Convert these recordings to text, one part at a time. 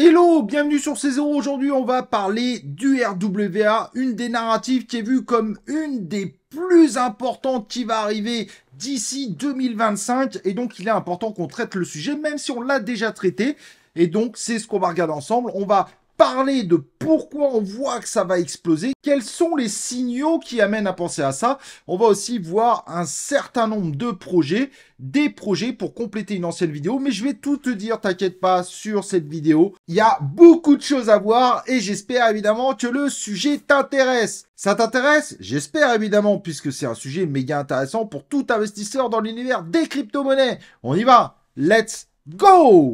Hello, bienvenue sur C0. Aujourd'hui, on va parler du RWA, une des narratives qui est vue comme une des plus importantes qui va arriver d'ici 2025. Et donc, il est important qu'on traite le sujet, même si on l'a déjà traité. Et donc, c'est ce qu'on va regarder ensemble. On va parler de pourquoi on voit que ça va exploser, quels sont les signaux qui amènent à penser à ça. On va aussi voir un certain nombre de projets, des projets pour compléter une ancienne vidéo, mais je vais tout te dire, t'inquiète pas, sur cette vidéo. Il y a beaucoup de choses à voir et j'espère évidemment que le sujet t'intéresse. Ça t'intéresse? J'espère évidemment, puisque c'est un sujet méga intéressant pour tout investisseur dans l'univers des crypto-monnaies. On y va, let's go!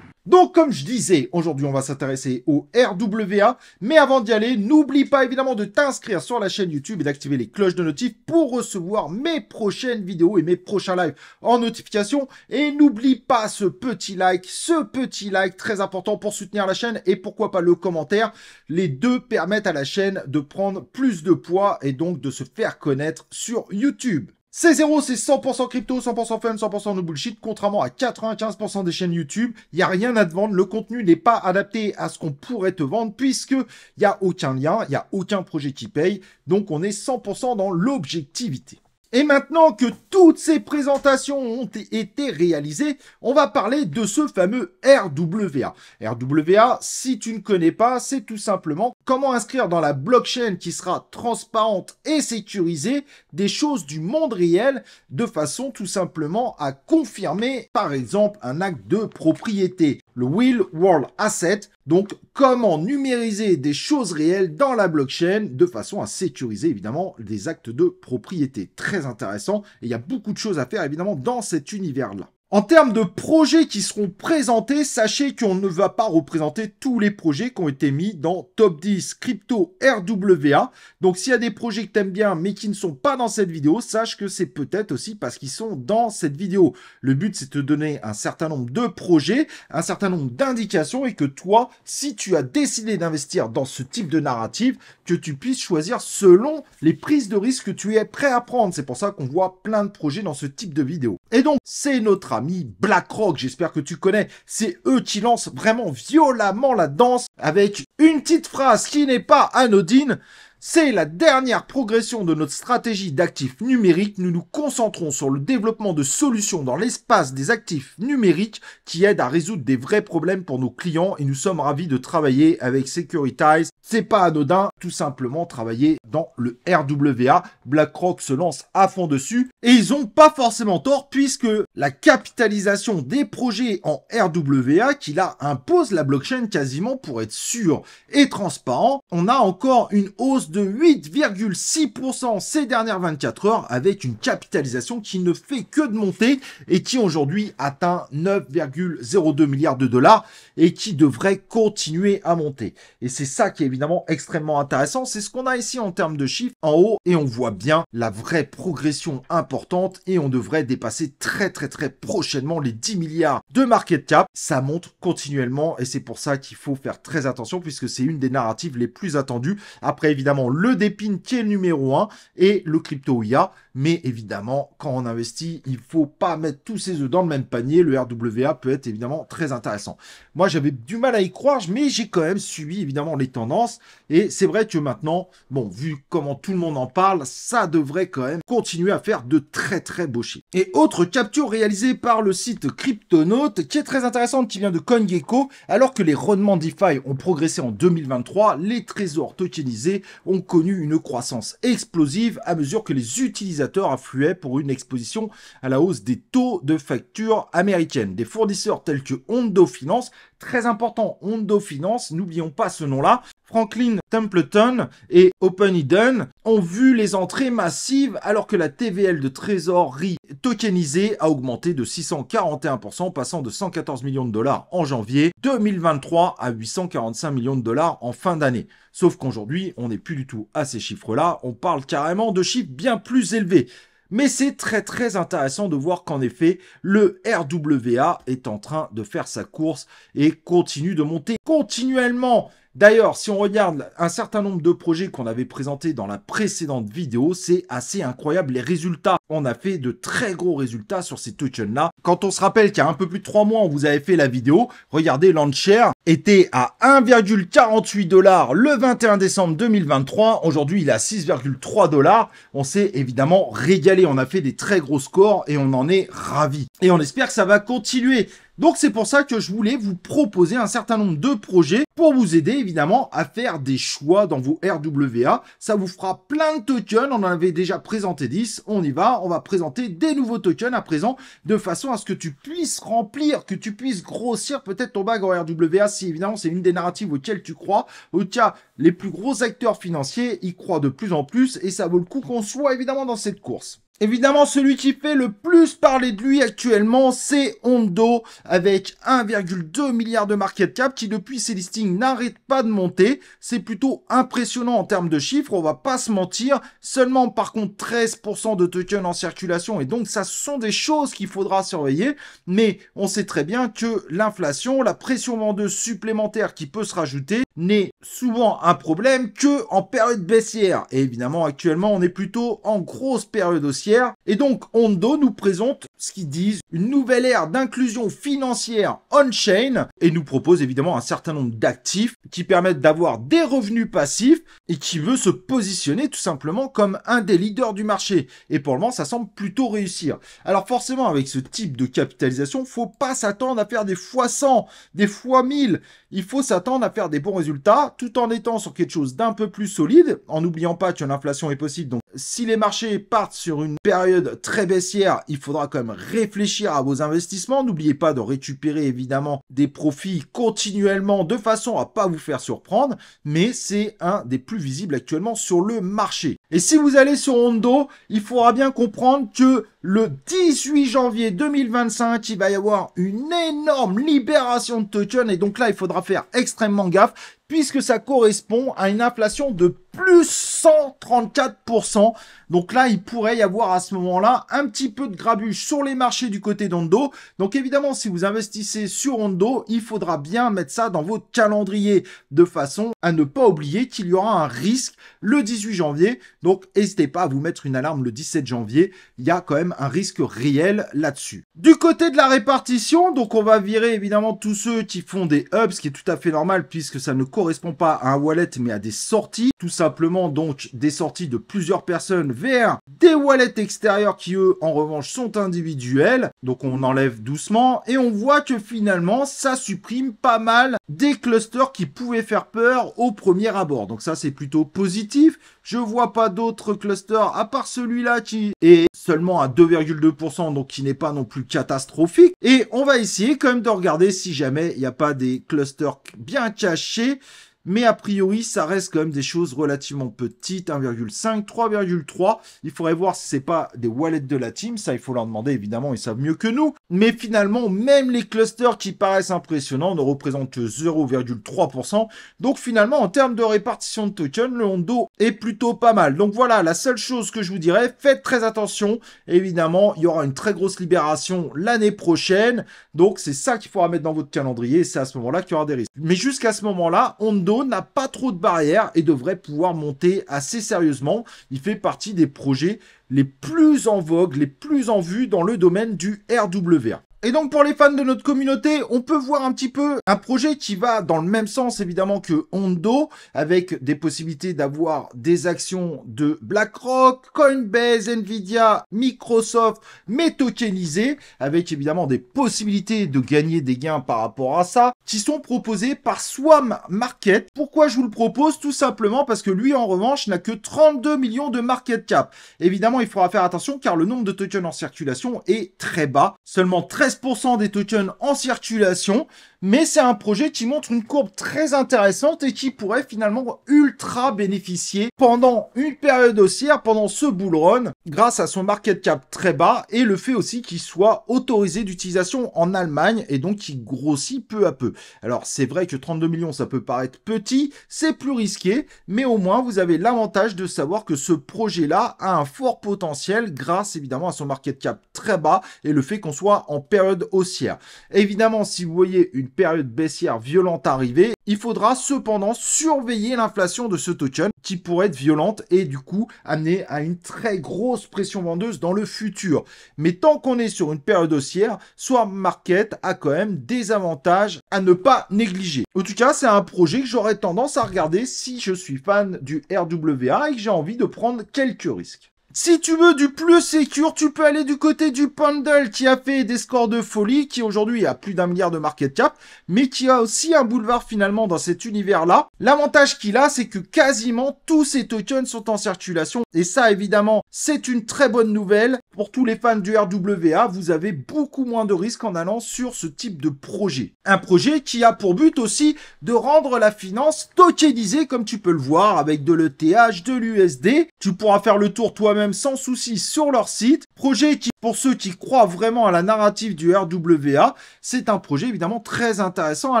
Donc, comme je disais, aujourd'hui, on va s'intéresser au RWA. Mais avant d'y aller, n'oublie pas évidemment de t'inscrire sur la chaîne YouTube et d'activer les cloches de notif pour recevoir mes prochaines vidéos et mes prochains lives en notification. Et n'oublie pas ce petit like très important pour soutenir la chaîne et pourquoi pas le commentaire. Les deux permettent à la chaîne de prendre plus de poids et donc de se faire connaître sur YouTube. C0, c'est 100% crypto, 100% fun, 100% no bullshit, contrairement à 95% des chaînes YouTube. Il n'y a rien à te vendre, le contenu n'est pas adapté à ce qu'on pourrait te vendre puisque il n'y a aucun lien, il n'y a aucun projet qui paye. Donc, on est 100% dans l'objectivité. Et maintenant que toutes ces présentations ont été réalisées, on va parler de ce fameux RWA. RWA, si tu ne connais pas, c'est tout simplement comment inscrire dans la blockchain qui sera transparente et sécurisée des choses du monde réel de façon tout simplement à confirmer, par exemple, un acte de propriété. Le Real World Asset, donc comment numériser des choses réelles dans la blockchain de façon à sécuriser évidemment des actes de propriété. Très intéressant et il y a beaucoup de choses à faire évidemment dans cet univers-là. En termes de projets qui seront présentés, sachez qu'on ne va pas représenter tous les projets qui ont été mis dans Top 10 Crypto RWA. Donc s'il y a des projets que tu aimes bien mais qui ne sont pas dans cette vidéo, sache que c'est peut-être aussi parce qu'ils sont dans cette vidéo. Le but c'est de te donner un certain nombre de projets, un certain nombre d'indications et que toi, si tu as décidé d'investir dans ce type de narrative, que tu puisses choisir selon les prises de risque que tu es prêt à prendre. C'est pour ça qu'on voit plein de projets dans ce type de vidéo. Et donc c'est notre ami BlackRock, j'espère que tu connais, c'est eux qui lancent vraiment violemment la danse avec une petite phrase qui n'est pas anodine. C'est la dernière progression de notre stratégie d'actifs numériques. Nous nous concentrons sur le développement de solutions dans l'espace des actifs numériques qui aident à résoudre des vrais problèmes pour nos clients et nous sommes ravis de travailler avec Securitize. C'est pas anodin, tout simplement travailler dans le RWA. BlackRock se lance à fond dessus et ils ont pas forcément tort puisque la capitalisation des projets en RWA qui là impose la blockchain quasiment pour être sûr et transparent. On a encore une hausse de 8,6% ces dernières 24 heures avec une capitalisation qui ne fait que de monter et qui aujourd'hui atteint 9,02 milliards de dollars et qui devrait continuer à monter. Et c'est ça qui est évidemment extrêmement intéressant. C'est ce qu'on a ici en termes de chiffres en haut et on voit bien la vraie progression importante et on devrait dépasser très prochainement les 10 milliards de market cap. Ça monte continuellement et c'est pour ça qu'il faut faire très attention puisque c'est une des narratives les plus attendues. Après évidemment le DePIN qui est le numéro 1 et le crypto IA. Mais évidemment, quand on investit, il faut pas mettre tous ses œufs dans le même panier. Le RWA peut être évidemment très intéressant. Moi, j'avais du mal à y croire, mais j'ai quand même suivi évidemment les tendances. Et c'est vrai que maintenant, bon, vu comment tout le monde en parle, ça devrait quand même continuer à faire de très beaux chiffres. Et autre capture réalisée par le site Cryptonaut, qui est très intéressante, qui vient de CoinGecko, alors que les rendements DeFi ont progressé en 2023, les trésors tokenisés ont connu une croissance explosive à mesure que les utilisateurs affluaient pour une exposition à la hausse des taux de facture américaines. Des fournisseurs tels que Hondo Finance, très important, Hondo Finance, n'oublions pas ce nom-là, Franklin Templeton et OpenEden ont vu les entrées massives alors que la TVL de trésorerie tokenisée a augmenté de 641%, passant de 114 millions de dollars en janvier 2023 à 845 millions de dollars en fin d'année. Sauf qu'aujourd'hui, on n'est plus du tout à ces chiffres-là, on parle carrément de chiffres bien plus élevés. Mais c'est très intéressant de voir qu'en effet, le RWA est en train de faire sa course et continue de monter continuellement. D'ailleurs, si on regarde un certain nombre de projets qu'on avait présentés dans la précédente vidéo, c'est assez incroyable les résultats. On a fait de très gros résultats sur ces tokens-là. Quand on se rappelle qu'il y a un peu plus de 3 mois, on vous avait fait la vidéo, regardez, Launcher était à 1,48 $ le 21 décembre 2023. Aujourd'hui, il est à 6,3 $. On s'est évidemment régalé. On a fait des très gros scores et on en est ravis. Et on espère que ça va continuer. Donc c'est pour ça que je voulais vous proposer un certain nombre de projets pour vous aider évidemment à faire des choix dans vos RWA. Ça vous fera plein de tokens, on en avait déjà présenté 10, on y va, on va présenter des nouveaux tokens à présent de façon à ce que tu puisses remplir, que tu puisses grossir peut-être ton bag en RWA si évidemment c'est une des narratives auxquelles tu crois. Au cas, les plus gros acteurs financiers y croient de plus en plus et ça vaut le coup qu'on soit évidemment dans cette course. Évidemment, celui qui fait le plus parler de lui actuellement, c'est Ondo, avec 1,2 milliard de market cap, qui depuis ses listings n'arrête pas de monter. C'est plutôt impressionnant en termes de chiffres, on va pas se mentir. Seulement, par contre, 13% de tokens en circulation, et donc ça, ce sont des choses qu'il faudra surveiller. Mais on sait très bien que l'inflation, la pression vendeuse supplémentaire qui peut se rajouter, n'est souvent un problème que en période baissière. Et évidemment, actuellement, on est plutôt en grosse période haussière. Et donc, Ondo nous présente ce qu'ils disent une nouvelle ère d'inclusion financière on-chain et nous propose évidemment un certain nombre d'actifs qui permettent d'avoir des revenus passifs et qui veut se positionner tout simplement comme un des leaders du marché. Et pour le moment, ça semble plutôt réussir. Alors forcément, avec ce type de capitalisation, faut pas s'attendre à faire des fois 100, des fois 1000. Il faut s'attendre à faire des bons résultats tout en étant sur quelque chose d'un peu plus solide, en n'oubliant pas que l'inflation est possible. Donc, si les marchés partent sur une période très baissière, il faudra quand même réfléchir à vos investissements. N'oubliez pas de récupérer évidemment des profits continuellement de façon à pas vous faire surprendre, mais c'est un des plus visibles actuellement sur le marché. Et si vous allez sur Ondo, il faudra bien comprendre que le 18 janvier 2025, il va y avoir une énorme libération de tokens et donc là, il faudra faire extrêmement gaffe puisque ça correspond à une inflation de plus 134%. Donc là, il pourrait y avoir à ce moment-là un petit peu de grabuge sur les marchés du côté d'Ondo. Donc évidemment, si vous investissez sur Ondo, il faudra bien mettre ça dans votre calendrier de façon à ne pas oublier qu'il y aura un risque le 18 janvier. Donc n'hésitez pas à vous mettre une alarme le 17 janvier. Il y a quand même un risque réel là-dessus. Du côté de la répartition, donc on va virer évidemment tous ceux qui font des hubs, ce qui est tout à fait normal puisque ça ne correspond pas à un wallet mais à des sorties. Tout simplement donc des sorties de plusieurs personnes vers des wallets extérieurs qui eux en revanche sont individuels. Donc on enlève doucement et on voit que finalement ça supprime pas mal des clusters qui pouvaient faire peur au premier abord. Donc ça c'est plutôt positif. Je vois pas d'autres clusters à part celui-là qui est seulement à 2,2%, donc qui n'est pas non plus catastrophique. Et on va essayer quand même de regarder si jamais il n'y a pas des clusters bien cachés. Mais a priori, ça reste quand même des choses relativement petites, 1,5, 3,3. Il faudrait voir si c'est pas des wallets de la team. Ça, il faut leur demander, évidemment, ils savent mieux que nous. Mais finalement, même les clusters qui paraissent impressionnants ne représentent que 0,3%. Donc finalement, en termes de répartition de tokens, le Ondo est plutôt pas mal. Donc voilà, la seule chose que je vous dirais, faites très attention. Évidemment, il y aura une très grosse libération l'année prochaine. Donc c'est ça qu'il faudra mettre dans votre calendrier. C'est à ce moment-là qu'il y aura des risques. Mais jusqu'à ce moment-là, Ondo n'a pas trop de barrières et devrait pouvoir monter assez sérieusement. Il fait partie des projets les plus en vogue, les plus en vue dans le domaine du RWA. Et donc pour les fans de notre communauté, on peut voir un petit peu un projet qui va dans le même sens évidemment que Ondo, avec des possibilités d'avoir des actions de BlackRock, Coinbase, Nvidia, Microsoft, mais tokenisées, avec évidemment des possibilités de gagner des gains par rapport à ça, qui sont proposés par Swarm Market. Pourquoi je vous le propose? Tout simplement parce que lui en revanche n'a que 32 millions de market cap. Évidemment, il faudra faire attention car le nombre de tokens en circulation est très bas, seulement 13% des tokens en circulation, mais c'est un projet qui montre une courbe très intéressante et qui pourrait finalement ultra bénéficier pendant une période haussière, pendant ce bull run, grâce à son market cap très bas et le fait aussi qu'il soit autorisé d'utilisation en Allemagne et donc qui grossit peu à peu. Alors c'est vrai que 32 millions ça peut paraître petit, c'est plus risqué, mais au moins vous avez l'avantage de savoir que ce projet-là a un fort potentiel grâce évidemment à son market cap très bas et le fait qu'on soit en période haussière. Évidemment, si vous voyez une une période baissière violente arriver. Il faudra cependant surveiller l'inflation de ce token qui pourrait être violente et du coup amener à une très grosse pression vendeuse dans le futur. Mais tant qu'on est sur une période haussière, Swarm Market a quand même des avantages à ne pas négliger. En tout cas, c'est un projet que j'aurais tendance à regarder si je suis fan du RWA et que j'ai envie de prendre quelques risques. Si tu veux du plus sécure, tu peux aller du côté du Pendle qui a fait des scores de folie, qui aujourd'hui a plus d'1 milliard de market cap, mais qui a aussi un boulevard finalement dans cet univers-là. L'avantage qu'il a, c'est que quasiment tous ces tokens sont en circulation. Et ça, évidemment, c'est une très bonne nouvelle. Pour tous les fans du RWA, vous avez beaucoup moins de risques en allant sur ce type de projet. Un projet qui a pour but aussi de rendre la finance tokenisée, comme tu peux le voir, avec de l'ETH, de l'USD. Tu pourras faire le tour toi-même sans souci sur leur site. Projet qui, pour ceux qui croient vraiment à la narrative du RWA, c'est un projet évidemment très intéressant à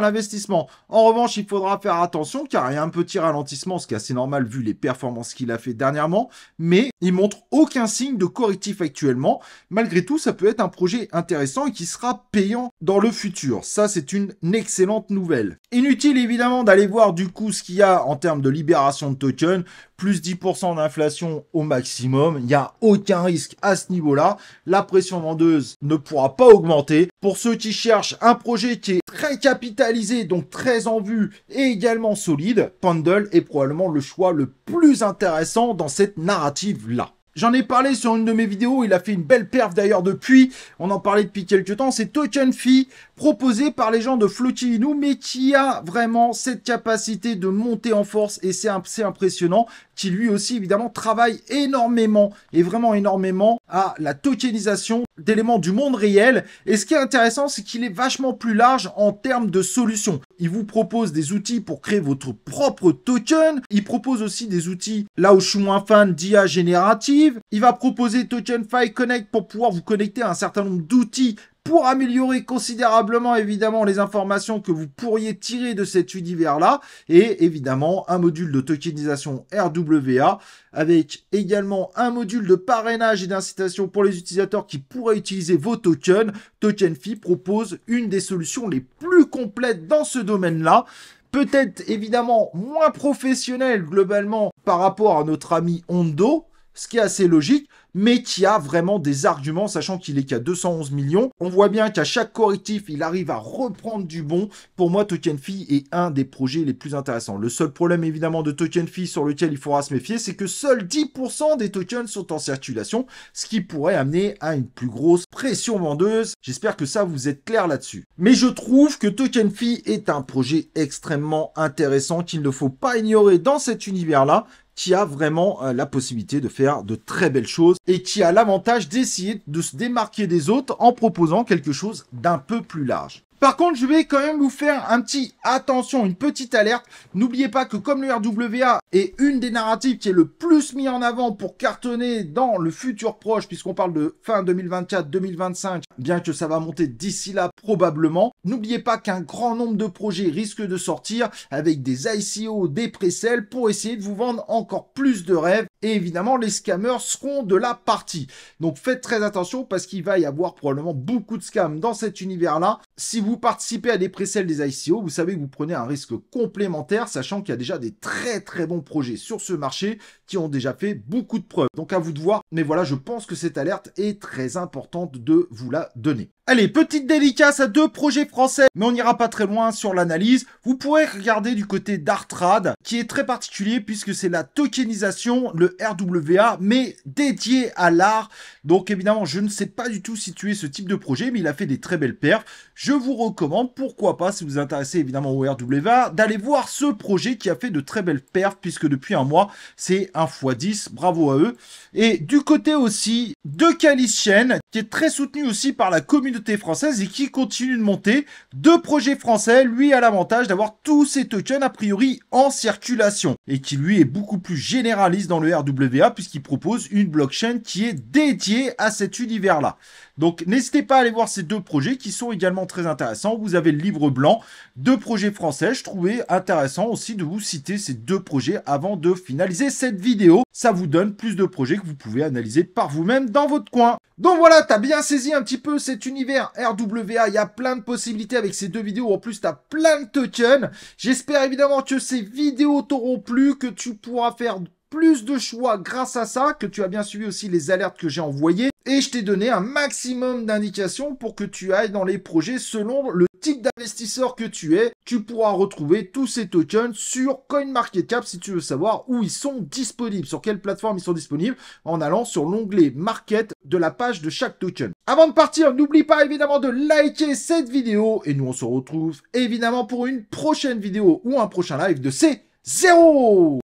l'investissement. En revanche, il faudra faire attention car il y a un petit ralentissement, ce qui est assez normal vu les performances qu'il a fait dernièrement, mais il montre aucun signe de correctif actuellement. Malgré tout, ça peut être un projet intéressant et qui sera payant dans le futur. Ça, c'est une excellente nouvelle. Inutile évidemment d'aller voir du coup ce qu'il y a en termes de libération de tokens, plus 10% d'inflation au maximum. Il n'y a aucun risque à ce niveau-là. La pression vendeuse ne pourra pas augmenter. Pour ceux qui cherchent un projet qui est très capitalisé, donc très en vue et également solide, Pendle est probablement le choix le plus intéressant dans cette narrative-là. J'en ai parlé sur une de mes vidéos, il a fait une belle perf d'ailleurs depuis, on en parlait depuis quelques temps, c'est Token Phi, proposé par les gens de Floki Inu, mais qui a vraiment cette capacité de monter en force et c'est assez impressionnant, qui lui aussi évidemment travaille énormément et vraiment énormément à la tokenisation d'éléments du monde réel. Et ce qui est intéressant, c'est qu'il est vachement plus large en termes de solutions. Il vous propose des outils pour créer votre propre token. Il propose aussi des outils, là où je suis moins fan, d'IA générative. Il va proposer TokenFi Connect pour pouvoir vous connecter à un certain nombre d'outils pour améliorer considérablement évidemment les informations que vous pourriez tirer de cet univers-là et évidemment un module de tokenisation RWA avec également un module de parrainage et d'incitation pour les utilisateurs qui pourraient utiliser vos tokens. TokenPhi propose une des solutions les plus complètes dans ce domaine-là. Peut-être évidemment moins professionnel globalement par rapport à notre ami Hondo, ce qui est assez logique, mais qui a vraiment des arguments, sachant qu'il est qu'à 211 millions. On voit bien qu'à chaque correctif, il arrive à reprendre du bon. Pour moi, TokenPhi est un des projets les plus intéressants. Le seul problème, évidemment, de TokenPhi sur lequel il faudra se méfier, c'est que seuls 10% des tokens sont en circulation, ce qui pourrait amener à une plus grosse pression vendeuse. J'espère que ça, vous êtes clair là-dessus. Mais je trouve que TokenPhi est un projet extrêmement intéressant qu'il ne faut pas ignorer dans cet univers-là, qui a vraiment la possibilité de faire de très belles choses et qui a l'avantage d'essayer de se démarquer des autres en proposant quelque chose d'un peu plus large. Par contre, je vais quand même vous faire un petit attention, une petite alerte. N'oubliez pas que comme le RWA est une des narratives qui est le plus mis en avant pour cartonner dans le futur proche, puisqu'on parle de fin 2024-2025, bien que ça va monter d'ici là probablement, n'oubliez pas qu'un grand nombre de projets risquent de sortir avec des ICO, des pré-sales pour essayer de vous vendre encore plus de rêves. Et évidemment, les scammers seront de la partie. Donc faites très attention parce qu'il va y avoir probablement beaucoup de scams dans cet univers-là. Si vous participez à des pré-sales des ICO, vous savez que vous prenez un risque complémentaire, sachant qu'il y a déjà des très bons projets sur ce marché qui ont déjà fait beaucoup de preuves. Donc à vous de voir. Mais voilà, je pense que cette alerte est très importante de vous la donner. Allez, petite dédicace à 2 projets français, mais on n'ira pas très loin sur l'analyse. Vous pourrez regarder du côté d'Artrad, qui est très particulier puisque c'est la tokenisation, le RWA, mais dédié à l'art. Donc évidemment, je ne sais pas du tout situer ce type de projet, mais il a fait des très belles perfs. Je vous recommande, pourquoi pas, si vous vous intéressez évidemment au RWA, d'aller voir ce projet qui a fait de très belles perfs, puisque depuis un mois, c'est 1x10, bravo à eux. Et du côté aussi de Calicien, qui est très soutenu aussi par la communauté française et qui continue de monter. 2 projets français, lui a l'avantage d'avoir tous ses tokens a priori en circulation et qui lui est beaucoup plus généraliste dans le RWA puisqu'il propose une blockchain qui est dédiée à cet univers-là. Donc n'hésitez pas à aller voir ces 2 projets qui sont également très intéressants. Vous avez le livre blanc, 2 projets français. Je trouvais intéressant aussi de vous citer ces 2 projets avant de finaliser cette vidéo. Ça vous donne plus de projets que vous pouvez analyser par vous-même dans votre coin. Donc voilà, Voilà, t'as bien saisi un petit peu cet univers RWA. Il y a plein de possibilités avec ces deux vidéos. En plus, t'as plein de tokens. J'espère évidemment que ces vidéos t'auront plu, que tu pourras faire plus de choix grâce à ça, que tu as bien suivi aussi les alertes que j'ai envoyées. Et je t'ai donné un maximum d'indications pour que tu ailles dans les projets selon le type d'investisseur que tu es. Tu pourras retrouver tous ces tokens sur CoinMarketCap si tu veux savoir où ils sont disponibles, sur quelle plateforme ils sont disponibles, en allant sur l'onglet Market de la page de chaque token. Avant de partir, n'oublie pas évidemment de liker cette vidéo et nous on se retrouve évidemment pour une prochaine vidéo ou un prochain live de C0.